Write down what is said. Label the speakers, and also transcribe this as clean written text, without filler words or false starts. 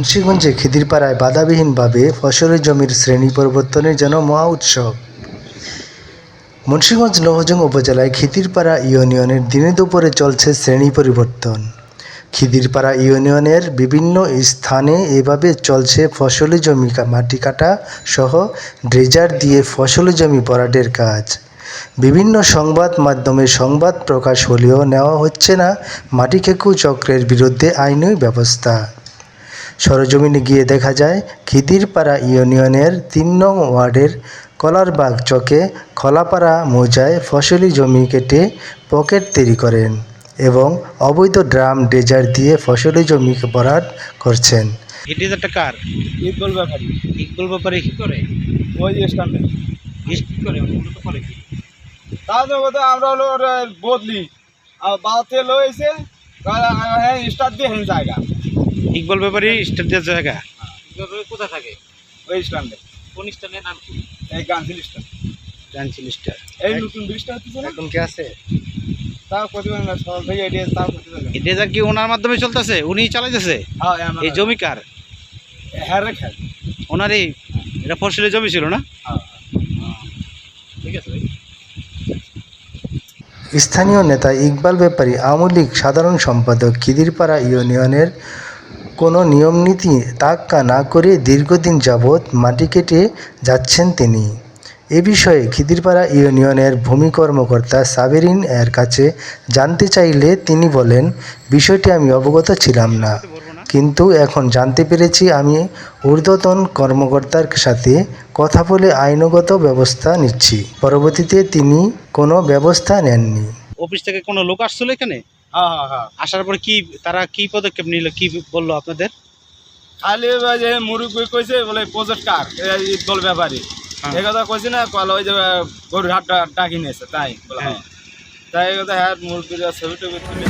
Speaker 1: মুন্সিগঞ্জে খিদিরপাড়ায় বাধাবিহীনভাবে ফসলের জমির শ্রেণী পরিবর্তনের যেন মহা উৎসব। মুন্সিগঞ্জ লৌহজং উপজেলায় খিদিরপাড়া ইউনিয়নের দিনে দুপুরে চলছে শ্রেণী পরিবর্তন। খিদিরপাড়া ইউনিয়নের বিভিন্ন স্থানে এভাবে চলছে ফসলি জমি মাটি কাটা সহ ড্রেজার দিয়ে ফসলি জমি ভরাটের কাজ। বিভিন্ন সংবাদ মাধ্যমে সংবাদ প্রকাশ হলেও নেওয়া হচ্ছে না মাটি খেকু চক্রের বিরুদ্ধে আইনি ব্যবস্থা। সরেজমিনে গিয়ে দেখা যায় খিদিরপাড়া ইউনিয়নের ৩ নং ওয়ার্ডের কলারবাগ চকে খোলাপাড়া মৌজায় ফসলি জমি কেটে পকেট তৈরি করেন এবং অবৈধ ড্রাম ড্রেজার দিয়ে ফসলি জমি ভরাট করছেন।
Speaker 2: এই ড্রেজারটা কার?
Speaker 3: ইকবাল ব্যাপারী।
Speaker 2: ইকবাল ব্যাপারে কি করে?
Speaker 3: ওই স্ট্যান্ডে
Speaker 2: কি করে মূলত করে কি?
Speaker 3: তাহলে আমরা হলো বদলি আর বাতে লইছে হ্যাঁ স্টার্ট দিয়ে হেন জায়গা।
Speaker 2: ইকবাল ব্যাপারে স্টার্ট দেওয়ার জায়গা কোথায় থাকে?
Speaker 3: ওই স্ট্যান্ডে।
Speaker 2: কোন স্ট্যান্ডের নাম কি?
Speaker 3: এই গান্ধী স্ট্যান্ড।
Speaker 2: জানছিল স্টার।
Speaker 3: এই নতুন ব্রিজটা হচ্ছে না,
Speaker 2: এখন কি আছে?
Speaker 3: তাও প্রতিদিন না সব ভাই আইডিয়া তাও করতে যাবে।
Speaker 2: এই ড্রেজার কি ওনার মাধ্যমে চলতেছে? উনিই চালাইতেছে?
Speaker 3: হ্যাঁ
Speaker 2: এই জমি কার?
Speaker 3: হ্যাঁ রেখে।
Speaker 2: ওনারই? এটা ফসলের জমি ছিল না?
Speaker 3: হ্যাঁ
Speaker 2: ঠিক আছে ভাই।
Speaker 1: স্থানীয় নেতা ইকবাল ব্যাপারী আওয়ামী লীগ সাধারণ সম্পাদক খিদিরপাড়া ইউনিয়নের কোনো নিয়মনীতি তোয়াক্কা না করে দীর্ঘদিন যাবৎ মাটি কেটে যাচ্ছেন তিনি। এ বিষয়ে খিদিরপাড়া ইউনিয়নের ভূমি কর্মকর্তা সাবেরিন এর কাছে জানতে চাইলে তিনি বলেন, বিষয়টি আমি অবগত ছিলাম না, কিন্তু এখন জানতে পেরেছি। আমি ঊর্ধ্বতন কর্মকর্তার সাথে কথা বলে আইনগত ব্যবস্থা নিচ্ছি। পরবর্তীতে তিনি কোনো ব্যবস্থা নেননি।
Speaker 2: অফিস থেকে কোনো লোক আসছিল এখানে?
Speaker 3: হ্যাঁ
Speaker 2: আসার পর কি তারা কি পদক্ষেপ নিল, কি বললো আপনাদের?
Speaker 3: খালি যে মুরুব্বি কইছে বলে প্রজেক্ট কার ইকবাল ব্যাপারী এই কথা কইছে না, কল ওই যে গরুর হাটটা ডাকি নিয়েছে তাই বলে। তাই কথা হ্যাঁ মুরব্বিরা ছবি টবি তুলে